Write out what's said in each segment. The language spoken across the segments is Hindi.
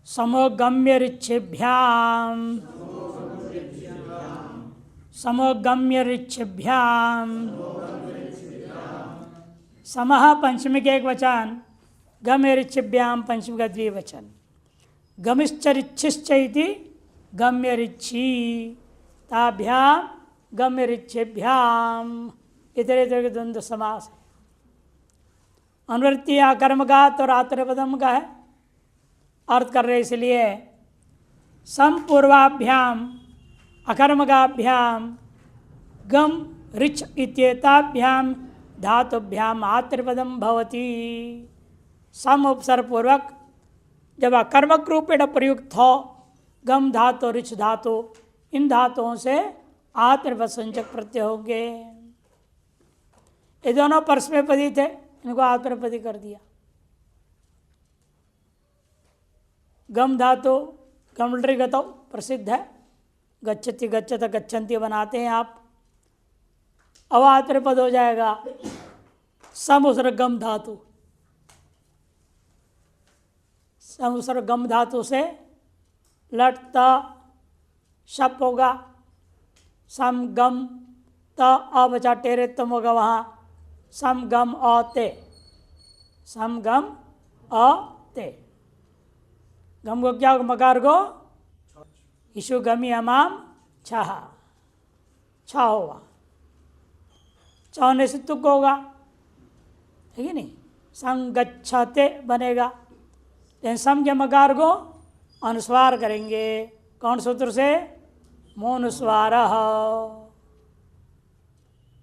समोगम्य ऋच्छिभ्याम समोगम्य ऋच्छिभ्याम समः पंचमी के एक वचन, गम्य ऋच्छिभ्याम पंचमी का द्विवचन। गमिश्च ऋच्छिश्च इति गम्य ऋच्छी ताभ्याम गम्य ऋच्छिभ्याम इतर इतर के द्वंद्व समास है। अनुवृत्ति अकर्मघात और आत्मपदम का है, अर्थ कर रहे इसलिए संपूर्वाभ्याम अकर्मगाभ्याम गम ऋच इत्येताभ्याम धातुभ्याम आत्मपदम भवति। सम उपसर्ग पूर्वक जब अकर्मक रूपेण प्रयुक्त हो गम धातु ऋच धातु, इन धातुओं से आत्मपद संचक प्रत्यय होंगे। ये दोनों परस्मैपदी थे, इनको आत्मपदी कर दिया। गम धातु गमलरी गतौ प्रसिद्ध है, गच्छति गच्छत गच्छन्ति बनाते हैं आप, अवात्र पद हो जाएगा समुसर्ग गम धातु। समुसर्ग गम धातु से लट त शप होगा, सम गम त अ बचा टेरे तम होगा, वहाँ सम गम अ ते, सम गम अ ते। गम को क्या होगा, मकार को ईशु गमी अमाम छह छ होगा, छ होने से तुक होगा, ठीक है नहीं, संगच्छते बनेगा। लेकिन सम के मकार को अनुस्वार करेंगे, कौन सूत्र से, मोनुस्वार।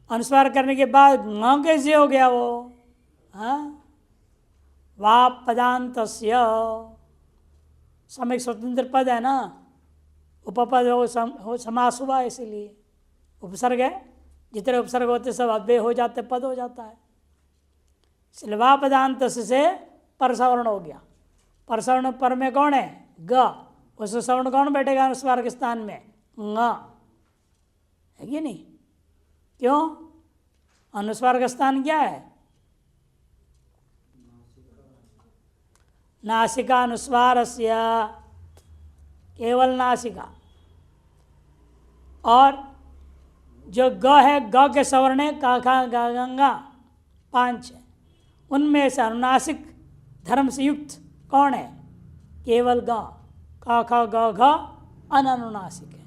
अनुस्वार करने के बाद न कैसे हो गया वो, हाँ, वा पदांतस्य, सम एक स्वतंत्र पद है ना, उपपद हो समास हुआ, इसीलिए उपसर्ग है, जितने उपसर्ग होते सब अव्यय हो जाते, पद हो जाता है। इसलिए वा पदांत से परसवर्ण हो गया। परसवर्ण पर में कौन है, ग, उस सवर्ण कौन बैठेगा अनुस्वार के स्थान में, ङ, है कि नहीं। क्यों, अनुस्वार का स्थान क्या है, नासिका अनुस्वारस्य, केवल नासिका। और जो ग है, ग के सवर्ण है का खा गा गंगा 5 है, उनमें से अनुनासिक धर्म से युक्त कौन है, केवल ग, का खा ग घ अनुनासिक है।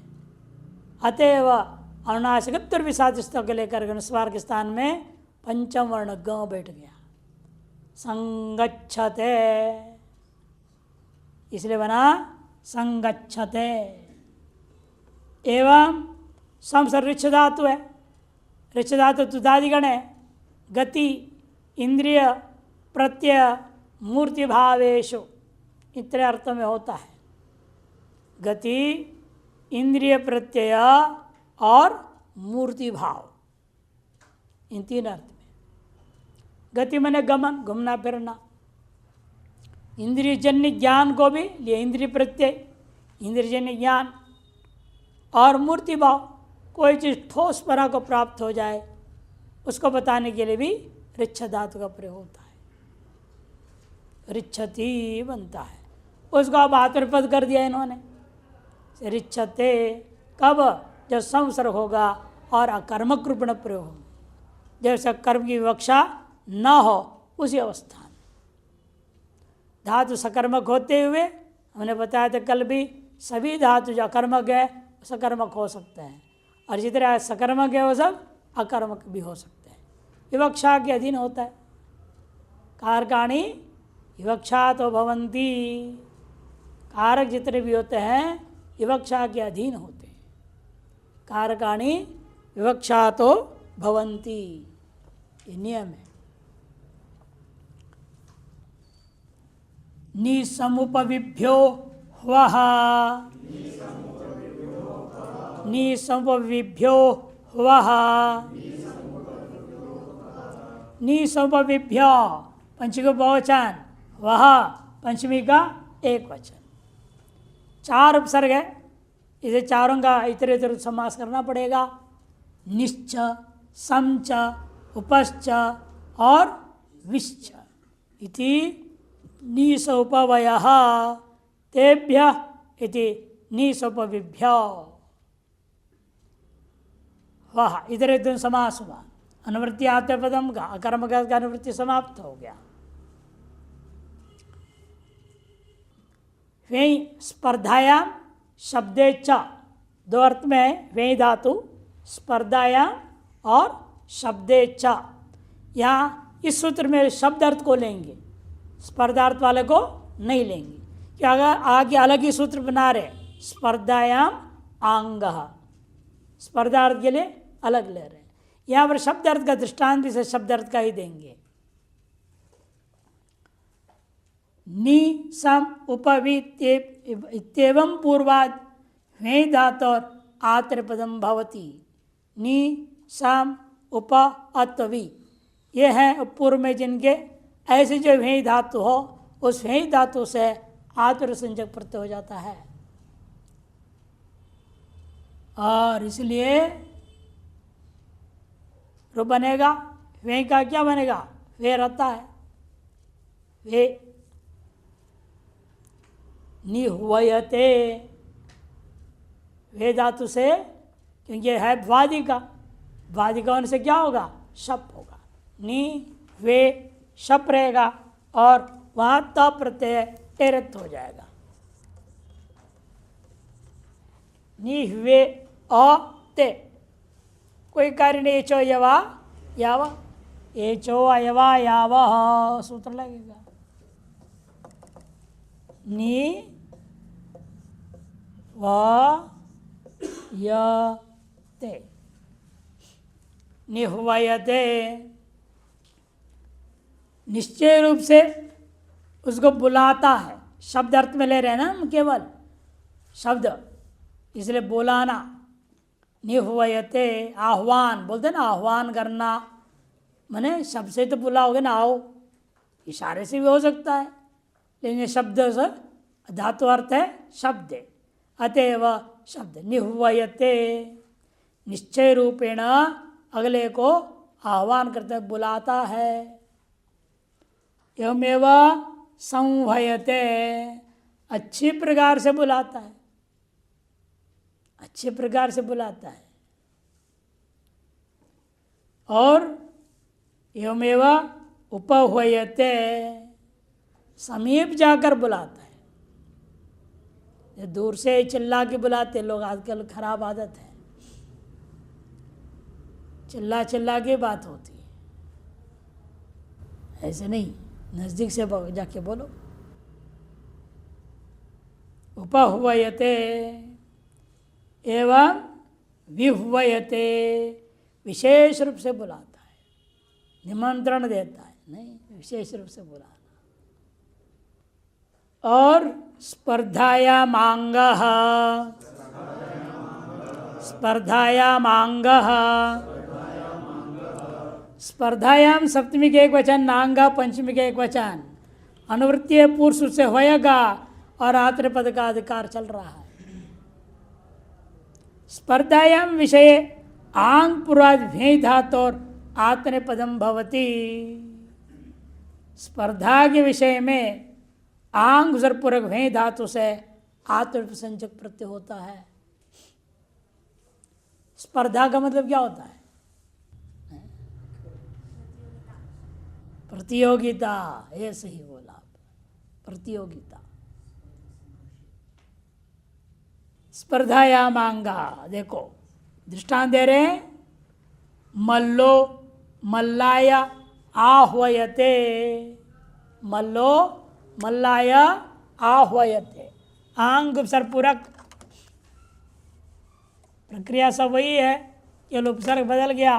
अतएव अनुनासिकत्व विसाधिस्तों के लेकर अनुस्वार के स्थान में पंचम वर्ण ग बैठ गया, संगच्छते, इसलिए बना संगच्छते। एवं संसर्ग ऋच्छ धातु है, ऋच्छ धातु तुदादिगण है, गति इंद्रिय प्रत्यय मूर्ति भावेशु इतने अर्थों में होता है। गति इंद्रिय प्रत्यय और मूर्ति भाव, इन 3 अर्थ में। गति माने गमन, घूमना फिरना। इंद्रियजन्य ज्ञान को भी लिए इंद्रिय प्रत्यय, इंद्रियजन्य ज्ञान, और मूर्ति भाव, कोई चीज़ ठोस पना को प्राप्त हो जाए उसको बताने के लिए भी ऋच्छ धातु का प्रयोग होता है, ऋच्छति बनता है। उसको अब आत्मपद कर दिया इन्होंने, ऋच्छते कब, जब संसर्ग होगा और अकर्मक रूप में प्रयोग होगा, जैसे कर्म की विवक्षा न हो उसी अवस्था में। धातु सकर्मक होते हुए हमने बताया था कल भी, सभी धातु जो अकर्मक है सकर्मक हो सकते हैं, और जितने सकर्मक है वो सब अकर्मक भी हो सकते हैं, विवक्षा के अधीन होता है। कारकाणी विवक्षा तो भवंती, कारक जितने भी होते हैं विवक्षा के अधीन होते हैं, कारकाणी विवक्षा तो भवंती, ये नियम है। निसमुपविभ्यो वह, निसमुपविभ्यो वह, निसमुपविभ्य पंचमी का बहुवचन, वह पंचमी का एक वचन। 4 उपसर्ग है, इसे चारों का इतर इतर समास करना पड़ेगा। निश्च, समच, उपश्च और विश्च इति निस उपवयः तेभ्य इति निसोपविभ्य। वाह, इधर एकदम समास हुआ। अनुवृत्ति आते पदम का अकर्म का अनुवृत्ति समाप्त हो गया। वही स्पर्धायाम शब्दे च, दो अर्थ में है वही धातु, स्पर्धायाम और शब्दे च। यहाँ इस सूत्र में शब्द अर्थ को लेंगे, स्पर्धार्थ वाले को नहीं लेंगे, क्या अगर आगे अलग ही सूत्र बना रहे, स्पर्धायाम आंग, स्पर्धार्थ के लिए अलग ले रहे हैं। यहाँ पर शब्द अर्थ का दृष्टांत भी से शब्द अर्थ का ही देंगे। नि सम उपवित्येवं पूर्वाद वे धातोर आत्रपदम भवति। नि सम उप अत्वी, ये हैं पूर्व में जिनके ऐसे जो वे धातु हो, उस वे धातु से आतुर संजक प्रत्यय हो जाता है। और इसलिए रूप बनेगा, वे का क्या बनेगा, वे रहता है, वे निहुवयते, वे धातु से, क्योंकि है वादिका, वादिका होने से क्या होगा, शप होगा। नि वे शप रहेगा और वहाँ त प्रत्यय टेरत हो जाएगा। नि वे अ ते, कोई कार्य नहीं, एचो यवा याव, एचो अयवा याव सूत्र लगेगा। नि व य ते, निहुवयते, निश्चय रूप से उसको बुलाता है। शब्द अर्थ में ले रहे हैं ना हम, केवल शब्द, इसलिए बुलाना। निहुवयते, आह्वान बोलते ना, आह्वान करना, माने शब्द से तो बुलाओगे ना, आओ, इशारे से भी हो सकता है, लेकिन ये शब्द से धातु अर्थ है शब्द, अतएव शब्द। निहुवयते, निश्चय रूपेण अगले को आह्वान करते बुलाता है। एवमेव संवयते, अच्छी प्रकार से बुलाता है, अच्छे प्रकार से बुलाता है। और एवमेव उपह्वयते, समीप जाकर बुलाता है। दूर से चिल्ला के बुलाते लोग, आजकल खराब आदत है, चिल्ला चिल्ला के बात होती है, ऐसे नहीं, नजदीक से जाके बोलो। उपह्वयते एवं विह्वयते, विशेष रूप से बुलाता है, निमंत्रण देता है, नहीं, विशेष रूप से बुलाना। और स्पर्धायाम आंगः, स्पर्धायाम आंगः, स्पर्धायाम सप्तमी के एक वचन, नांगा पंचमी के एक वचन, अनुवृत्तीय पूर्व से होएगा और आत्र पद का अधिकार चल रहा है। स्पर्धायाम विषय आंग पूर्वाद भे धातोर आत्ने पदम भवति। स्पर्धा के विषय में आंग पूर्वक भे धातु से आत्मसंजक प्रत्यय होता है। स्पर्धा का मतलब क्या होता है, प्रतियोगिता, ये सही बोला, प्रतियोगिता। स्पर्धायाम आंगा, देखो दृष्टांत दे रहे हैं, मल्लो मल्लाय आह्वयते, मल्लो मल्लाय आह्वयते, आंग उपसर्गपूरक, प्रक्रिया सब वही है, केवल उपसर्ग बदल गया,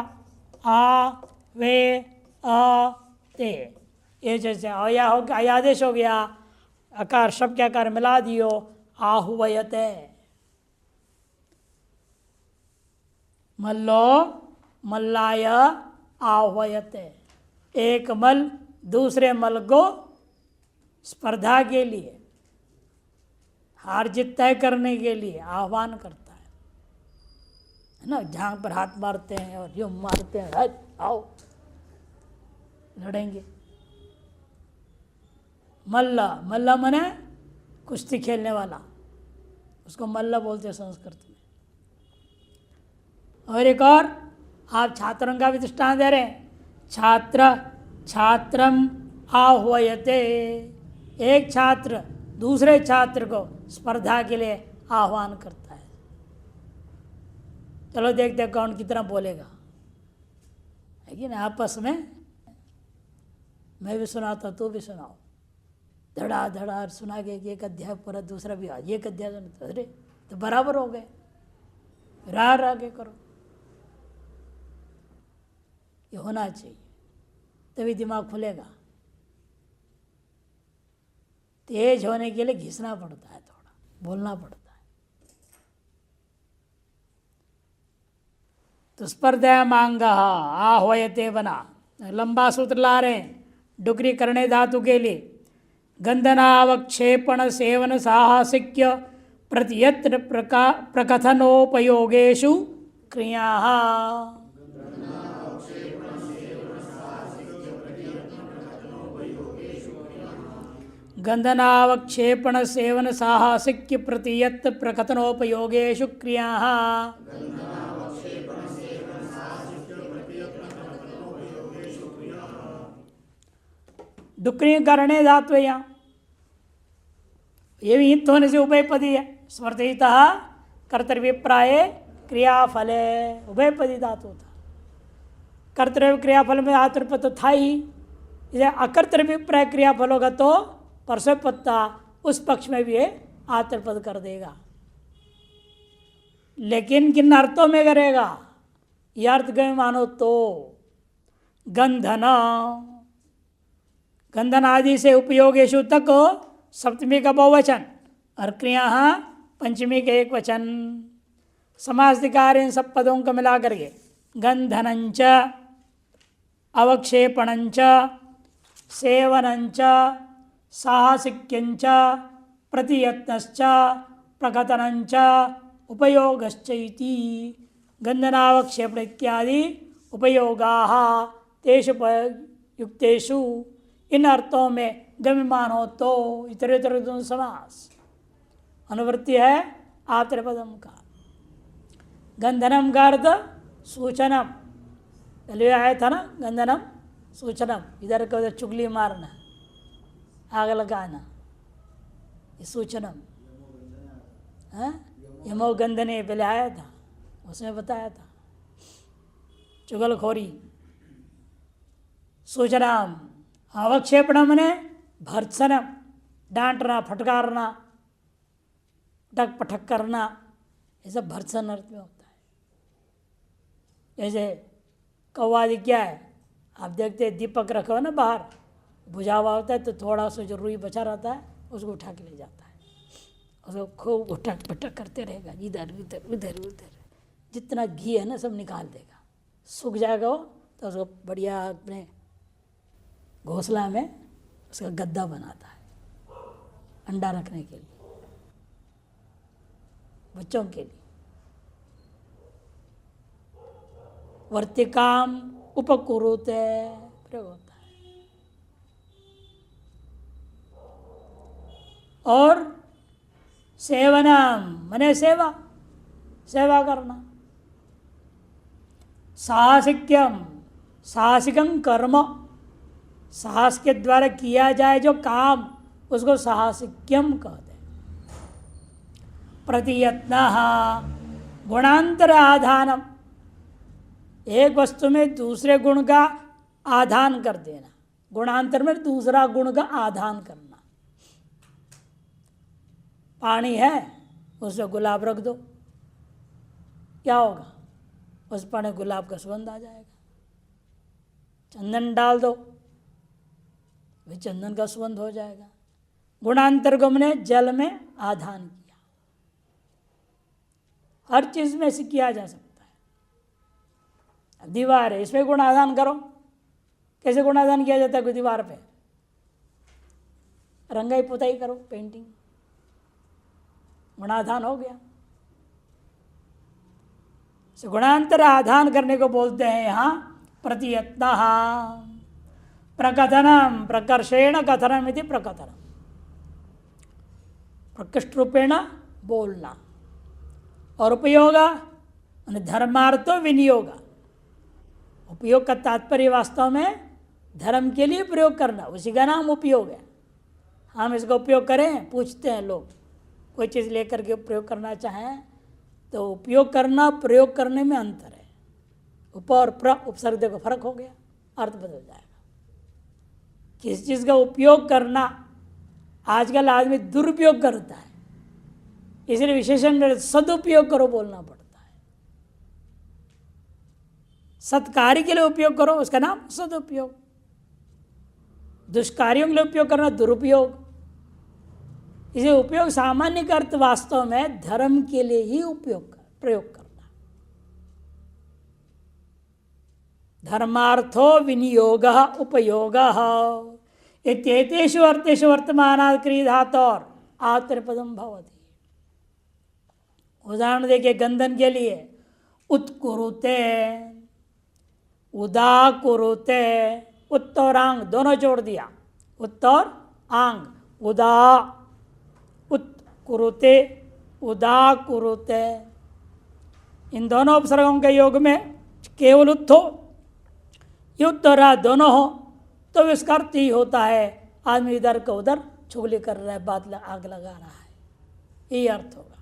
आ वे अ ते, ये जैसे अया हो गया, अयादेश हो गया, आकार शब्द के आकार मिला दियो, आह्वयते। मल्लो मल्लाय आह्वयते, एक मल दूसरे मल को स्पर्धा के लिए, हार जीत तय करने के लिए आह्वान करता है ना। झांग पर हाथ मारते हैं और यूं मारते हैं, हट आओ लड़ेंगे। मल्ला, मल्ला मने कुश्ती खेलने वाला, उसको मल्ल बोलते हैं संस्कृत में। और एक और आप छात्रों का भी दृष्टांत दे रहे हैं। छात्र छात्रम आह्वयते, एक छात्र दूसरे छात्र को स्पर्धा के लिए आह्वान करता है। चलो देखते हैं कौन कितना बोलेगा, है कि ना। आपस में मैं भी सुनाता, तू भी सुनाओ, धड़ा धड़ा सुना के एक अध्याय पूरा, दूसरा भी आज एक अध्याय सुनता, अरे तो बराबर हो गए, रार आगे करो। ये होना चाहिए, तभी दिमाग खुलेगा। तेज होने के लिए घिसना पड़ता है, थोड़ा बोलना पड़ता है। तो स्पर्धा मांग आह्वयते बना, लंबा सूत्र ला रहे हैं डुकरी करने धातु के लिए। गंधनावक्षेपण सेवन साहसिक्य प्रतियत्न प्रकथनोपयोगेषु क्रिया। गंधनावक्षेपण सेवन साहसिक्य प्रतियत्न प्रकथनोपयोगेषु क्रिया। डुक्री करने धातु है यहाँ, ये भी हित होने से उभयपदी है। स्मृतितः कर्तव्यप्राय क्रियाफले उभयपदी धातु था। कर्तव्य क्रियाफल में आतृपद तो था ही, इसे अकर्तव्यप्राय क्रियाफल होगा तो परसोपत्ता उस पक्ष में भी ये आतृपद कर देगा। लेकिन किन अर्थों में करेगा, यह अर्थ में मानो तो गंधन, गंधन आदि से उपयोगेशु तक सप्तमी का बहुवचन और क्रिया पंचमी के एक वचन। समासाधिकार इन सब पदों को मिला करके गंधनंच अवक्षेपणंच सेवनंच साहसिक्यंच प्रतियत्नश्च प्रकथनंच उपयोगश्च इति गंधनावक्षेपण इत्यादि उपयोगाः तेषु युक्तेषु, इन अर्थों में गम्यमान हो तो इतरेतर समास अनुवृत्ति है आतृपदम का। गंधनम का अर्थ सूचनम, पहले आया था ना, गंधनम सूचनम, इधर का उधर चुगली मारना, आग लगाना, ये सूचनम है। यमो गंधने पहले आया था, उसमें बताया था चुगलखोरी। सूचनाम अवक्षेपण मने भर्त्सनम, डांटना फटकारना, पटक पटक करना, ये सब भर्त्सन अर्थ में होता है। जैसे कौवादी क्या है, आप देखते हैं दीपक रखा हो ना बाहर, बुझा हुआ होता है तो थोड़ा सा जो रुई बचा रहता है उसको उठा के ले जाता है, उसको खूब उठक पटक करते रहेगा, इधर उधर उधर उधर, जितना घी है ना सब निकाल देगा। सूख जाएगा वो तो उसको बढ़िया अपने घोंसला में उसका गद्दा बनाता है अंडा रखने के लिए, बच्चों के लिए। वर्तिकाम उपकुरुते प्रयोग होता है। और सेवनम मने सेवा, सेवा करना। साहसिक्यम, साहसिकम कर्म, साहस के द्वारा किया जाए जो काम उसको साहसिक्यम कहते हैं। प्रतियत्न गुणांतर आधानम, एक वस्तु में दूसरे गुण का आधान कर देना, गुणांतर में दूसरा गुण का आधान करना। पानी है उसमें गुलाब रख दो, क्या होगा, उस पानी गुलाब का सुगंध आ जाएगा। चंदन डाल दो, वही चंदन का सुगंध हो जाएगा। गुणांतर को हमने जल में आधान किया, हर चीज में से किया जा सकता है। अब दीवार है, इसमें गुण आधान करो, कैसे गुण आधान किया जाता है? कोई दीवार पे रंगाई पुताई करो, पेंटिंग, गुणाधान हो गया। गुणांतर आधान करने को बोलते हैं यहाँ प्रतियत्न। प्रकथनम प्रकर्षेण कथनम इति प्रकथनम, प्रकृष्ट रूपेण बोलना, और उपयोग धर्मार्थ विनियोग। उपयोग का तात्पर्य वास्तव में धर्म के लिए प्रयोग करना, उसी का नाम उपयोग है। हम इसका उपयोग करें, पूछते हैं लोग, कोई चीज़ लेकर के प्रयोग करना चाहें तो उपयोग करना प्रयोग करने में अंतर है। उप और प्र उपसर्ग देखो फर्क हो गया, अर्थ बदल जाएगा। किस चीज़ का उपयोग करना, आजकल आदमी दुरुपयोग करता है, इसलिए विशेषण सदुपयोग करो बोलना पड़ता है। सत्कार्य के लिए उपयोग करो, उसका नाम सदुपयोग। दुष्कार्यों के लिए उपयोग करना दुरुपयोग। इसे उपयोग सामान्य का अर्थ वास्तव में धर्म के लिए ही प्रयोग करना। धर्मार्थो विनियोग उपयोग इत्येतेषु अर्थेषु वर्तमानात् क्रियधातोर आत्मनेपदम भवति। उदाहरण देखिए, गंधन के लिए उत्कुरुते, उदाकुरुते, उत्त और आंग दोनों जोड़ दिया, उत्त और आंग, उदा उत्कुरुते, उदाकुरुते। इन दोनों उपसर्गों के योग में केवल उत्थ हो, युद्ध और दोनों हो तो इसका अर्थ ही होता है आदमी इधर का उधर चुगली कर रहा है, बात आग लगा रहा है, यही अर्थ होगा।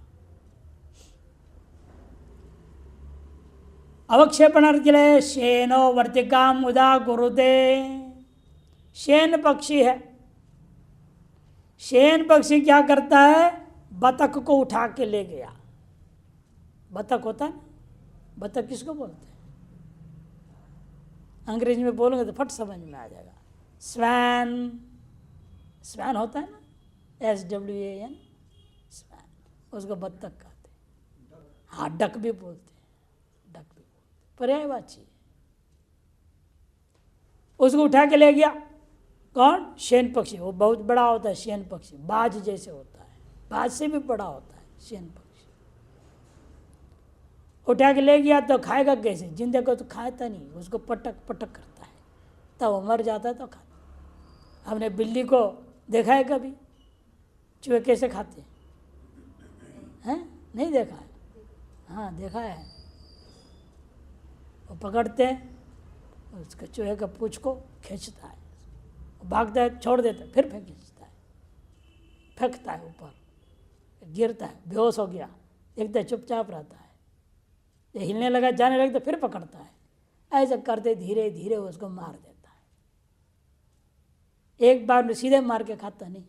अवक्षेपण अर्थ के लिए शेनो वर्तिकाम उदा गुरुदे। शेन पक्षी है, शेन पक्षी क्या करता है, बतख को उठा के ले गया। बतख होता है, बतख किसको बोलते हैं, अंग्रेजी में बोलोगे तो फट समझ में आ जाएगा। स्वैन, स्वैन होता है ना, SWAN, स्वैन, उसको बत्तख कहते हैं। हाँ, डक भी बोलते हैं, डक भी बोलते हैं, पर्यायवाची। उसको उठा के ले गया कौन, शेन पक्षी। वो बहुत बड़ा होता है शेन पक्षी, बाज जैसे होता है, बाज से भी बड़ा होता है शेन पक्षी। उठा के ले गया तो खाएगा कैसे, जिंदे को तो खाता नहीं, उसको पटक पटक करता है, तब वो मर जाता है तो खाता। हमने बिल्ली को देखा है कभी, चूहे कैसे खाते हैं, नहीं देखा है, हाँ देखा है। वो पकड़ते हैं, उसके चूहे का पूंछ को खींचता है, भागता है, छोड़ देता है, फिर खींचता है, फेंकता है ऊपर, गिरता है, बेहोश हो गया, देखता है चुपचाप रहता है, ये हिलने लगा जाने लगा तो फिर पकड़ता है। ऐसा करते धीरे धीरे उसको मार देता है। एक बार में सीधे मार के खाता नहीं,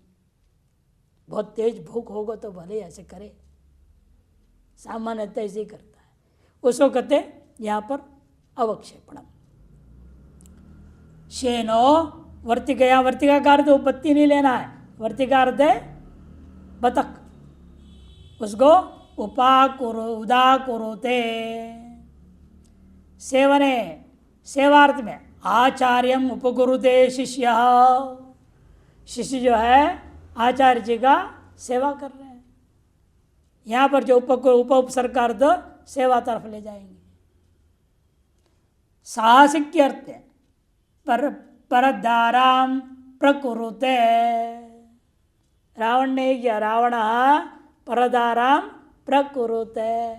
बहुत तेज भूख होगा तो भले ऐसे करे, सामान्यतः ऐसे ही करता है। उसको कहते यहाँ पर अवक्षेपणम। शेनो वर्तिका, वर्तिका का अर्थ उपपत्ति नहीं लेना है, वर्तिका अर्थ है बतख, उसको उदाकुरुते। सेवने, सेवार्थ में आचार्यम उपगुरुते शिष्य, शिष्य जो है आचार्य जी का सेवा कर रहे हैं। यहाँ पर जो उपसर्ग का अर्थ सेवा तरफ ले जाएंगे। साहसिक के अर्थ है परदाराम प्रकुरुते। रावण ने किया, रावण परदाराम प्रकुरुते,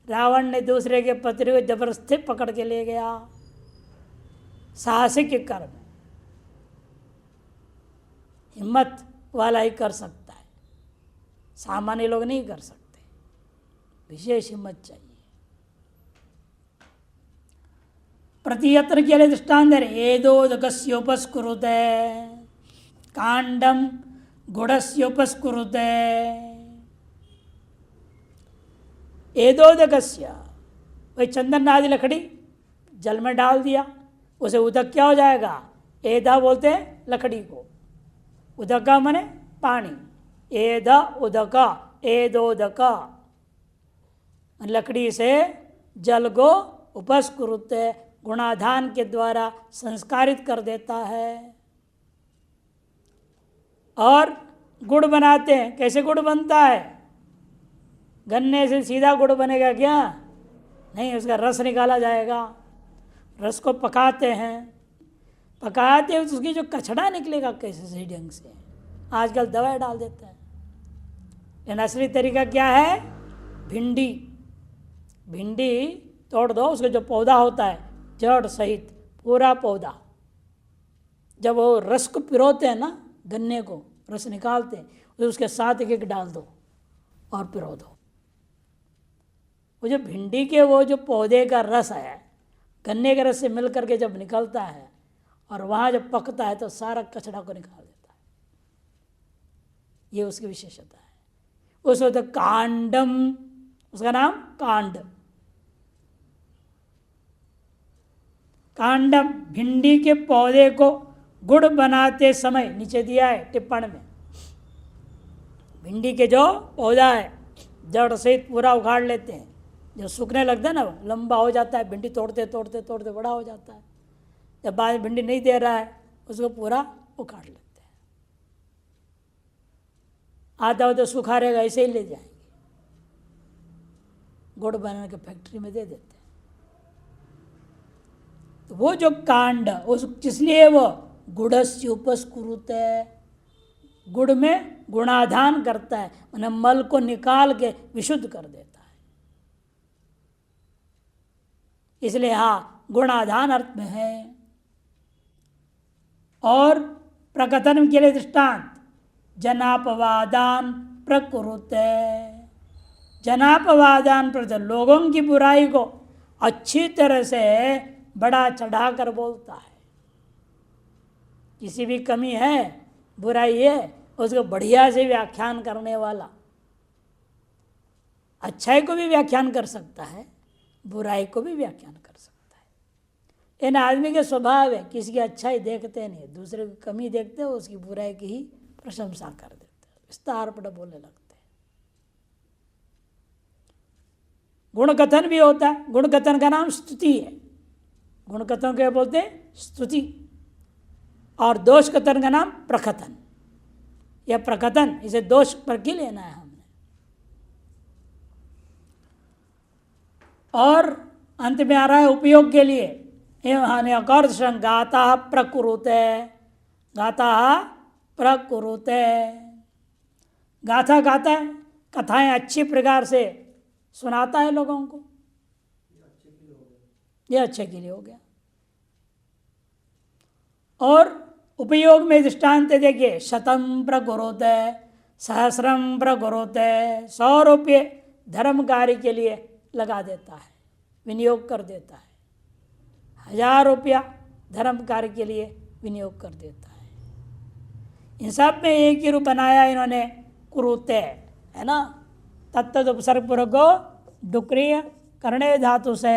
रावण ने दूसरे के पति को जबरदस्ती पकड़ के ले गया। साहसिक कर्म, हिम्मत वाला ही कर सकता है, सामान्य लोग नहीं कर सकते, विशेष हिम्मत चाहिए। प्रतियत्न के लिए दृष्टांत एदोदकस्योपस्कुरुते, कांडम गुड़स्योपस्कुरुते। एदोदकस्य, वही चंदन आदि लकड़ी जल में डाल दिया, उसे उदक क्या हो जाएगा, एदा बोलते हैं लकड़ी को, उदका माने पानी, एदा उदका, एदोदका, लकड़ी से जल को उपस्कुरुते, गुणाधान के द्वारा संस्कारित कर देता है। और गुड़ बनाते हैं, कैसे गुड़ बनता है, गन्ने से सीधा गुड़ बनेगा क्या, नहीं, उसका रस निकाला जाएगा, रस को पकाते हैं, पकाते हैं उसकी जो कचड़ा निकलेगा कैसे सही ढंग से, आजकल दवाई डाल देते हैं, लेकिन असली तरीका क्या है? भिंडी तोड़ दो, उसका जो पौधा होता है जड़ सहित पूरा पौधा, जब वो रस को पिरोते हैं ना, गन्ने को रस निकालते हैं, तो उसके साथ एक एक डाल दो और पिरो दो। वो जो भिंडी के वो जो पौधे का रस है, गन्ने के रस से मिल करके जब निकलता है और वहाँ जब पकता है तो सारा कचरा को निकाल देता है। ये उसकी विशेषता है। उस होता कांडम, उसका नाम कांडम। भिंडी के पौधे को गुड़ बनाते समय, नीचे दिया है टिप्पण में, भिंडी के जो पौधा है जड़ सहित पूरा उखाड़ लेते हैं, जब सूखने लगता है ना लंबा हो जाता है, भिंडी तोड़ते तोड़ते तोड़ते बड़ा हो जाता है, जब बाद में भिंडी नहीं दे रहा है उसको पूरा उखाड़ लेते हैं। आधा तो सूखा रहेगा, ऐसे ही ले जाएंगे, गुड़ बनाने के फैक्ट्री में दे देते हैं। तो वो जो कांड, उस इसलिए वो गुड़स्य उपस्कुरुते, गुड़ में गुणाधान करता है, मैंने मल को निकाल के विशुद्ध कर देता है, इसलिए हाँ गुणाधान अर्थ में है। और प्रकथन के लिए दृष्टांत जनापवादान प्रकुरुते, जनापवादान प्रति, लोगों की बुराई को अच्छी तरह से बड़ा चढ़ा कर बोलता है। किसी भी कमी है, बुराई है, उसको बढ़िया से व्याख्यान करने वाला, अच्छाई को भी व्याख्यान कर सकता है, बुराई को भी व्याख्यान कर सकता है। इन आदमी के स्वभाव है, किसी की अच्छाई देखते नहीं, दूसरे की कमी देखते हो, उसकी बुराई की ही प्रशंसा कर देते हैं, विस्तार पर बोलने लगते हैं। गुणकथन भी होता है, गुणकथन का नाम स्तुति है, गुणकथन क्या बोलते हैं? स्तुति। और दोष कथन का नाम प्रकथन। यह प्रकथन, इसे दोष पर क्यों लेना है हमने। और अंत में आ रहा है उपयोग के लिए, एवं गाता प्रकुरुते, गाता प्रकुरुते, गाथा गाता है, कथाएं अच्छी प्रकार से सुनाता है लोगों को, यह अच्छे के लिए हो गया। और उपयोग में दृष्टांत देखिए, शतम प्रकुरुते, सहस्रम प्रकुरुते, 100 रुपये धर्म कार्य के लिए लगा देता है, विनियोग कर देता है, 1000 रुपया धर्म कार्य के लिए विनियोग कर देता है। इन सब में एक ही रूप बनाया इन्होंने, कुरुते, है ना। तत्त उपसर्ग पूर्वक को डुक्रिय करणे धातु से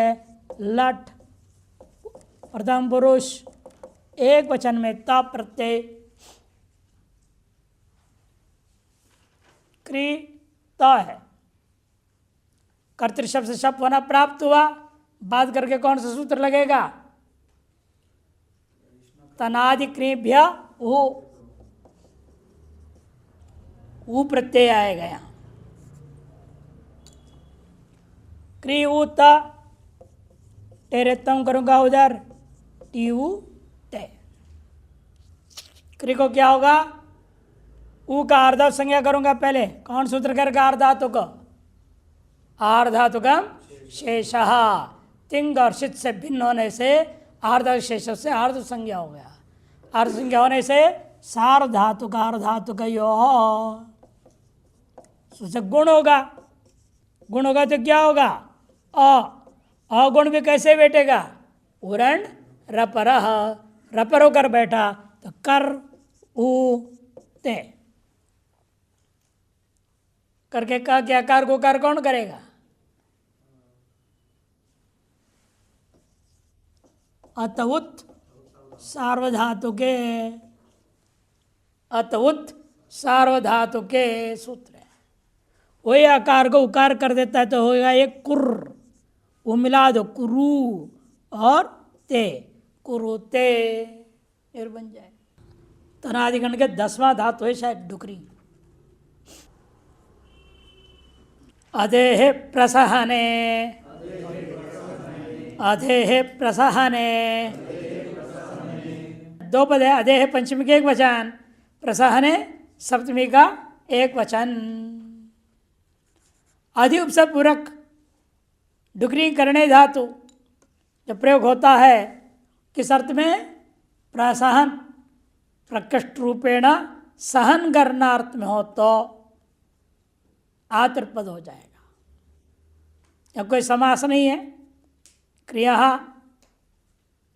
लट, प्रथम पुरुष एक वचन में ता प्रत्यय, क्री त है, कर्तृ शब्द से शब्द होना प्राप्त हुआ, बात करके कौन सा सूत्र लगेगा? तनादि क्रिभ्य ऊ प्रत्यय आएगा यहाँ, क्री ऊ ता, टेरेतम करूंगा उधर, टीऊ ते, क्री को क्या होगा? ऊ का आर्धातु संज्ञा करूंगा पहले, कौन सूत्र करेगा आर्धातु को? आर्धातुकम शेष, तिंग और शित से भिन्न होने से आर्धातु शेष से आर्ध संज्ञा हो गया, आर्ध संज्ञा होने से सार्वधातुक आर्धातुक यो गुण होगा, गुण होगा तो क्या होगा? अगुण भी कैसे बैठेगा? उरण रपर, रपर होकर बैठा तो कर ऊ ते, करके का क्या कार को कार कौन करेगा? अतउत सार्वधातुके, अतउत सार्वधातुके सूत्र है। वही आकार को उकार कर देता है तो होगा एक कुर्र, वो मिला दो कुरु और ते, कुरुते, फिर बन जाए। तनादिगण के 10वां धातु है शायद डुकरी। अधेह प्रसहने, अधेह प्रसहने, 2 पद है, अधेह पंचमी का एक वचन, प्रसहने सप्तमी का एक वचन। अधि उपसर्ग पूरक डुकरी करणे धातु जब प्रयोग होता है किस अर्थ में? प्रसहन, प्रकृष्ट रूपेण सहन करना अर्थ में हो तो आतृपद हो जाएगा। या कोई समास नहीं है, क्रिया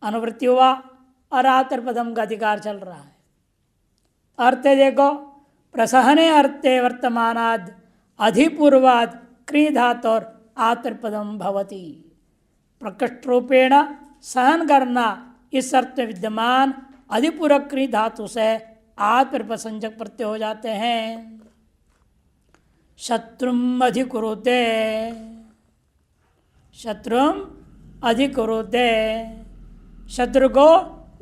अनुवृत्ति हुआ और आतृपदम का अधिकार चल रहा है। अर्थ देखो, प्रसहने अर्थे वर्तमानाद अधिपूर्वाद क्री धातु और आतृपदम भवति। प्रकृष्ट रूपेण सहन करना इस अर्थ में विद्यमान अधिपूरक क्री धातु से आतृपद संजक प्रत्यय हो जाते हैं। शत्रुम अधिकुरुते, शत्रुम अधिकुरुते, शत्रु को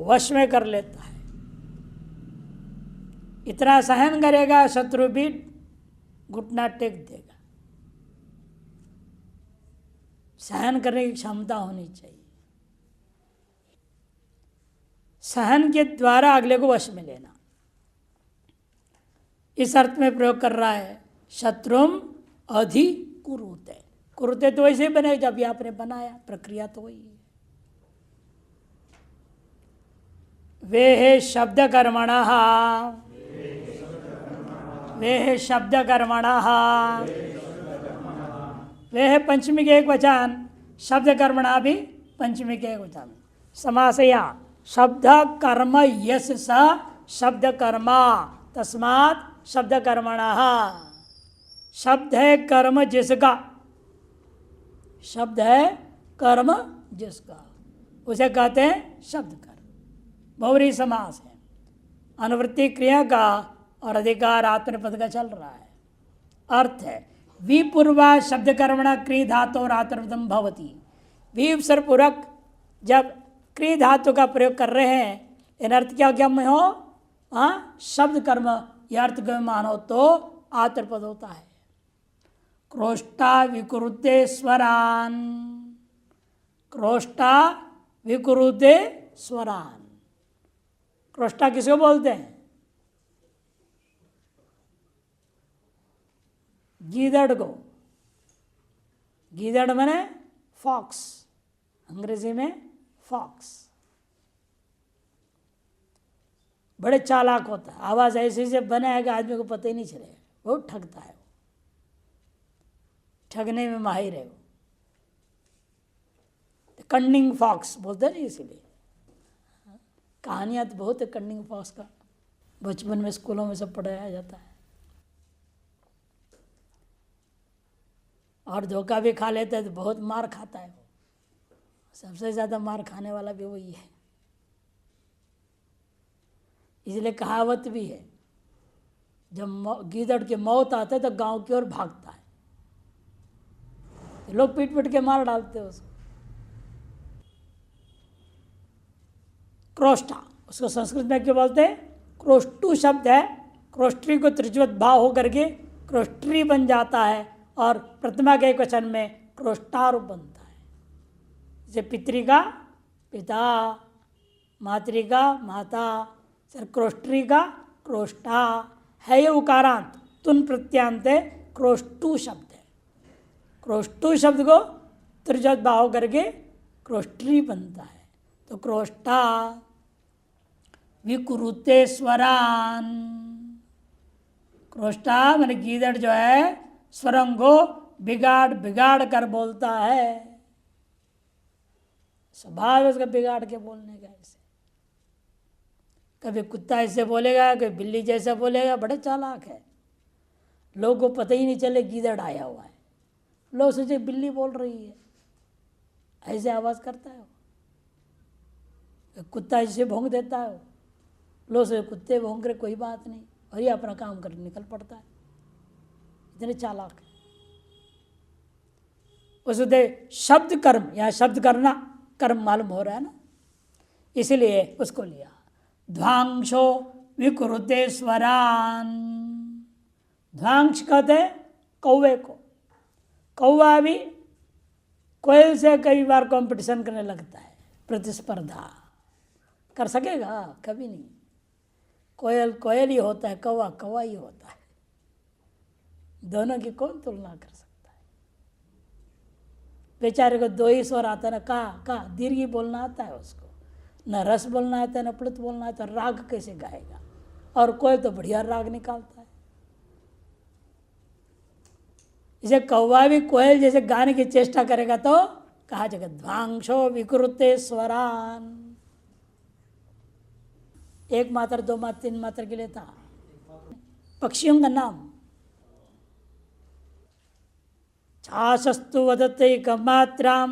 वश में कर लेता है। इतना सहन करेगा शत्रु भी घुटना टेक देगा। सहन करने की क्षमता होनी चाहिए। सहन के द्वारा अगले को वश में लेना, इस अर्थ में प्रयोग कर रहा है। शत्रुम अधि कुरुते, कुरुते तो वैसे ही बने जब आपने बनाया, प्रक्रिया तो वही है। वे है शब्द कर्मणः, वे है शब्द कर्मणः, वे है पंचमी के एक वचन, शब्द कर्मणा भी पंचमी के एक वचन। समासया शब्द कर्म यस स शब्द कर्मा तस्मात् शब्द कर्मणः। शब्द है कर्म जिसका, शब्द है कर्म जिसका, उसे कहते हैं शब्द कर्म। बहुव्रीहि समास है, अनुवृत्ति क्रिया का और अधिकार आत्मपद का चल रहा है। अर्थ है विपूर्वा शब्द कर्मणा क्री धातु और आत्मपदम भवति। वी उपसर्ग पूरक जब क्री धातु का प्रयोग कर रहे हैं, इन अर्थ क्या क्या में हो? शब्द कर्म यह अर्थ के मानो तो आत्मपद होता है। क्रोष्टा विकुरुते स्वरान, क्रोष्टा विकुरुते स्वरान। क्रोष्टा किसको बोलते हैं? गीदड़ को। गीदड़ माने फॉक्स, अंग्रेजी में फॉक्स। बड़े चालाक होता है, आवाज ऐसे से बनाएगा आदमी को पता ही नहीं चलेगा। बहुत ठगता है, ठगने में माहिर है वो। कन्निंग फॉक्स बोलते हैं ना, इसीलिए कहानियां तो बहुत है कन्निंग फॉक्स का, बचपन में स्कूलों में सब पढ़ाया जाता है। और धोखा भी खा लेता है तो बहुत मार खाता है वो। सबसे ज़्यादा मार खाने वाला भी वही है। इसलिए कहावत भी है, जब गीदड़ की मौत आता है तो गांव की ओर भागता है। तो लोग पीट पीट के मार डालते हैं उसको। क्रोष्टा, उसको संस्कृत में क्या बोलते हैं? क्रोष्टु शब्द है। क्रोष्ट्री को त्रिज्वत भाव होकर के क्रोष्ट्री बन जाता है और प्रथमा के एक वचन में क्रोष्टारूप बनता है। जैसे पितृका पिता, मातृका माता, सर क्रोष्ट्री का क्रोष्टा है। ये उकारांत तुन प्रत्यांत क्रोष्टु शब्द है। क्रोष्टु शब्द को त्रिज्वत भाव करके क्रोष्ट्री बनता है। तो क्रोष्टा विकुरुते स्वरान, क्रोष्टा माने गीदड़ जो है स्वरम को बिगाड़ बिगाड़ कर बोलता है। स्वभाव उसका बिगाड़ के बोलने का। ऐसे कभी कुत्ता ऐसे बोलेगा, कभी बिल्ली जैसा बोलेगा। बड़े चालाक है, लोगों को पता ही नहीं चले गीदड़ आया हुआ है। लोग सोचे बिल्ली बोल रही है, ऐसे आवाज करता है वो। कुत्ता ऐसे भौंक देता है, लोग सोचे कुत्ते भौंक रहे, कोई बात नहीं, और ये अपना काम करके निकल पड़ता है। इतने चालाक है। उससे शब्द कर्म, यहाँ शब्द करना कर्म मालूम हो रहा है ना, इसलिए उसको लिया। ध्वांशो विकुरुते स्वरान, ध्वांश कहते कौवे को। कौवा भी कोयल से कई बार कंपटीशन करने लगता है, प्रतिस्पर्धा कर सकेगा? कभी नहीं। कोयल कोयल ही होता है, कौवा कौवा ही होता है। दोनों की कौन तुलना कर सकता है? बेचारे को दो ही स्वर आता है ना, का दीर्घ बोलना आता है उसको, न रस बोलना आता है न प्लुत बोलना आता है, राग कैसे गाएगा। और कोई तो बढ़िया राग निकालता है। जैसे कौवा भी कोयल जैसे गाने की चेष्टा करेगा तो कहा जाएगा ध्वांशो विकृते स्वरान। एक मात्रा, दो मात्रा, तीन मात्रा के लिए था पक्षियों का नाम। छाशस्तु वदते एकमात्रां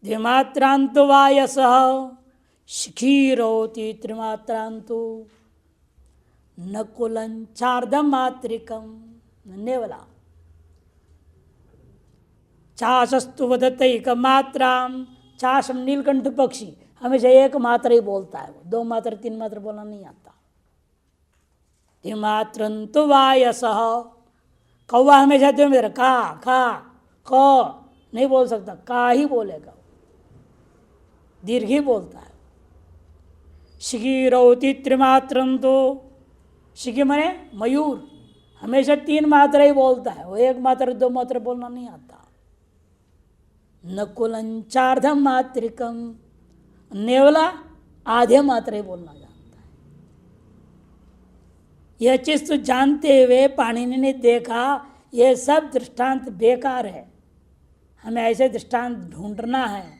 द्विमात्रांतु वायसः शिखीरोति त्रिमात्रांतु नकुलंचार्धमात्रिकं। नेवला छाशस्तु वदते एकमात्रां। छाश नीलकंठ पक्षी हमेशा एक मात्रा ही बोलता है, वो दो मात्रा तीन मात्रा बोलना नहीं आता। द्विमात्रंतु वायसः। कौवा हमेशा दो में का क नहीं बोल सकता, का ही बोलेगा, दीर्घ ही बोलता है। शिखीरौति त्रिमात्रंतु। शिखी मने मयूर हमेशा तीन मात्रा ही बोलता है, वो एक मात्रा दो मात्रा बोलना नहीं आता। नकुलंचार्धम मात्रिकम। नेवला आधे मात्रा ही बोलना जानता है। यह चीज तो जानते हुए पाणिनि ने देखा यह सब दृष्टांत बेकार है, हमें ऐसे दृष्टांत ढूंढना है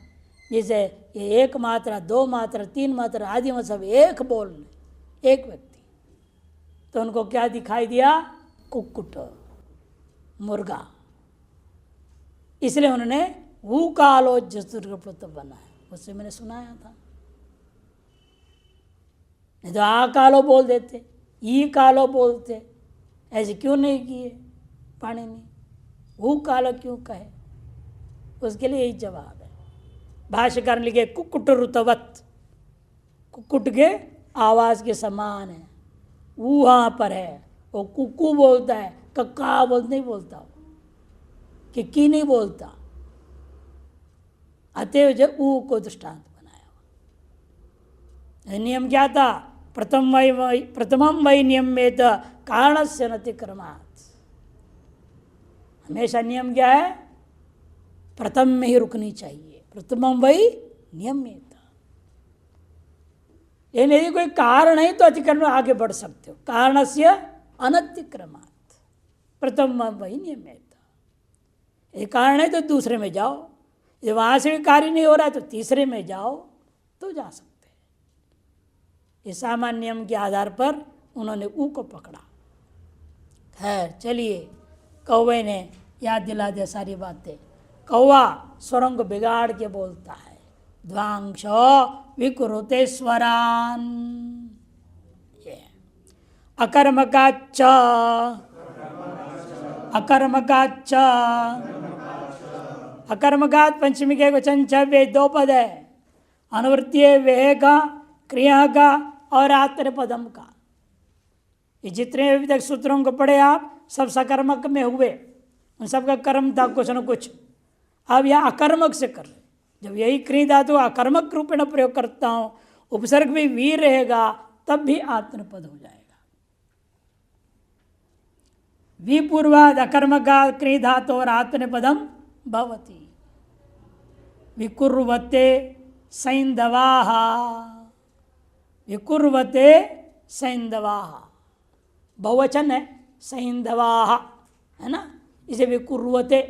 जैसे ये एक मात्रा दो मात्रा तीन मात्रा आदि में सब एक बोल एक व्यक्ति। तो उनको क्या दिखाई दिया? कुक्कुट, मुर्गा। इसलिए उन्होंने ऊ कालो जसुर्गप्लुत बनाया, उससे मैंने सुनाया था। नहीं तो आ कालो बोल देते, ई कालो बोलते, ऐसे क्यों नहीं किए पाणिनि? ऊ कालो क्यों कहे? उसके लिए यही जवाब है। भाष्यकार ने लिखे कुक्कुट रुतवत, कुक्कुट के आवाज के समान है। ऊ वहाँ पर है, वो कुक्कू बोलता है, कक्का नहीं बोलता, कि नहीं बोलता। अतएव जो ऊ को दृष्टांत बनाया। नियम क्या था? प्रथमम वै नियम में कारण से नतिक्रमात्। हमेशा नियम क्या है? प्रथम में ही रुकनी चाहिए। प्रथमम वै नियम में था। यदि कोई कारण है तो अतिक्रमण आगे बढ़ सकते हो। कारण से अनतिक्रमात् प्रथम वही नियम में था। यदि कारण है तो दूसरे में जाओ, यदि वहां से भी कार्य नहीं हो रहा है तो तीसरे में जाओ तो जा सकते। इस सामान्य नियम के आधार पर उन्होंने ऊ को पकड़ा। खैर चलिए, कौवे ने याद दिला दिया सारी बातें। कौवा स्वरों को बिगाड़ के बोलता है। ध्वांश विकुरुते स्वरान। अकर्मकाच्च अकर्मकाच्च। अकर्मकात पंचमी के वचन वे दो पद है, अनुवृत्तीय वेह का, क्रिया का और आत्मपदम का। ये जितने अभी तक सूत्रों को पढ़े आप सब सकर्मक में हुए, उन सबका कर्म था कुछ न कुछ। अब यह अकर्मक से कर रहे। जब यही क्रिया धातु अकर्मक रूप में प्रयोग करता हूं, उपसर्ग भी वीर रहेगा, तब भी आत्मपद हो जाएगा। विपूर्वाद अकर्मका क्रिया धातु और आत्मपदम भवति। विकुर्वते सैंधवाः, विकुर्वते सैंधवाः, बहुवचन है, सैंधवाः है ना। इसे विकुर्वते,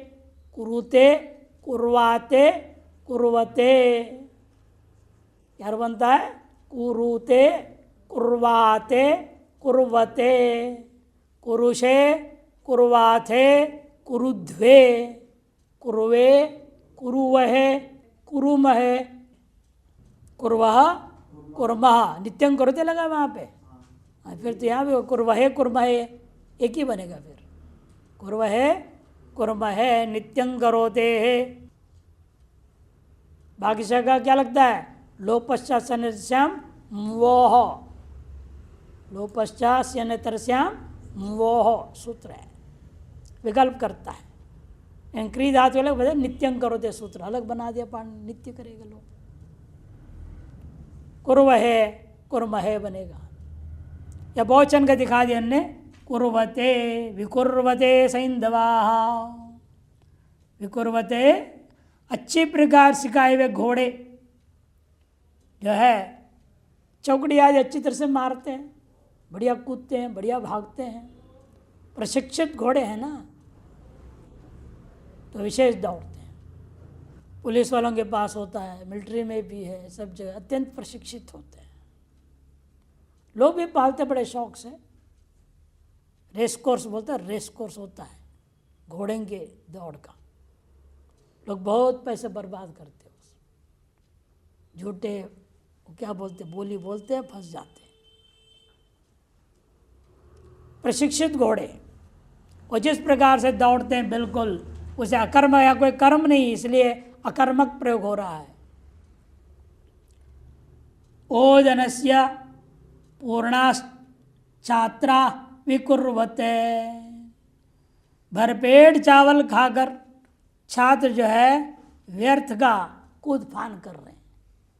कुरुते, कुर्वाते, कुर्वते क्या बनता है? कुरुते, कुर्वाते, कुर्वते, कुरुषे, कुर्वाथे, कुरुध्वे, कुर्वे, कुरुवहे, कुरुमहे, कुर्वः, कुर्मः। नित्यं करोते लगा वहाँ पे। फिर तो यहाँ भी कुर्वहे कुर्महे एक ही बनेगा। फिर कुर्वहे कुर्महे नित्यं करोते है। बाकी का क्या लगता है? लोपश्चात सन्निश्याम मोह, लोपश्चात सन्निश्याम मोह सूत्र है, विकल्प करता है। क्रिया धातु अलग बता, नित्यं करोते सूत्र अलग बना दिया, पानी नित्य करेगा लोग। कुर्वहे कुर्महे बनेगा, या बहुवचन का दिखा दिया हमने, कुर्वते, विकुर्वते सैंधवाः, विकुर्वते अच्छी प्रकार सिखाए हुए घोड़े जो है चौकड़ी आदि अच्छी तरह से मारते हैं, बढ़िया कूदते हैं, बढ़िया भागते हैं, प्रशिक्षित घोड़े हैं ना, तो विशेष दौड़ते हैं। पुलिस वालों के पास होता है, मिलिट्री में भी है, सब जगह अत्यंत प्रशिक्षित होते हैं। लोग भी पालते बड़े शौक से। रेस कोर्स बोलते हैं, रेस कोर्स होता है घोड़े के दौड़ का, लोग बहुत पैसे बर्बाद करते हैं उसमें, झूठे क्या बोलते बोली बोलते हैं, फंस जाते हैं। प्रशिक्षित घोड़े और जिस प्रकार से दौड़ते हैं बिल्कुल उसे अकर्म या कोई कर्म नहीं, इसलिए अकर्मक प्रयोग हो रहा है। ओदनस्य पूर्णाश्चात्रा विकुर्वते, भरपेट चावल खाकर छात्र जो है व्यर्थ का कूद फान कर रहे हैं।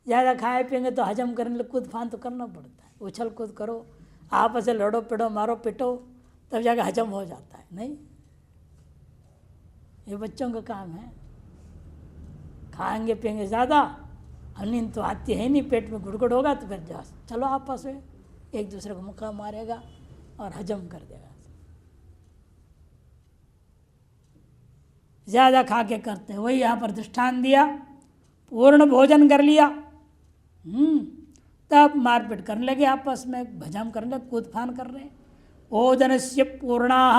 ज़्यादा खाए पिएंगे तो हजम करने लिए कूद फान तो करना पड़ता है, उछल कूद करो, आपस में लड़ो पिटो मारो पिटो, तब जाकर हजम हो जाता है। नहीं, ये बच्चों का काम है। खाएंगे पिएंगे ज़्यादा, नींद तो आती है नहीं, पेट में गुड़गुड़ होगा तो फिर जा चलो आपस में एक दूसरे को मुक्का मारेगा और हजम कर देगा। ज़्यादा खा के करते हैं, वही यहाँ पर दृष्टांत दिया। पूर्ण भोजन कर लिया, तब मारपीट करने लगे, आपस में हजम करने लगे, कूद फान कर रहे हैं। ओदनस्य पूर्णाः,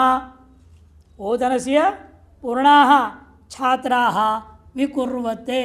ओदनस्य पूर्णाः छात्राः विकुर्वते,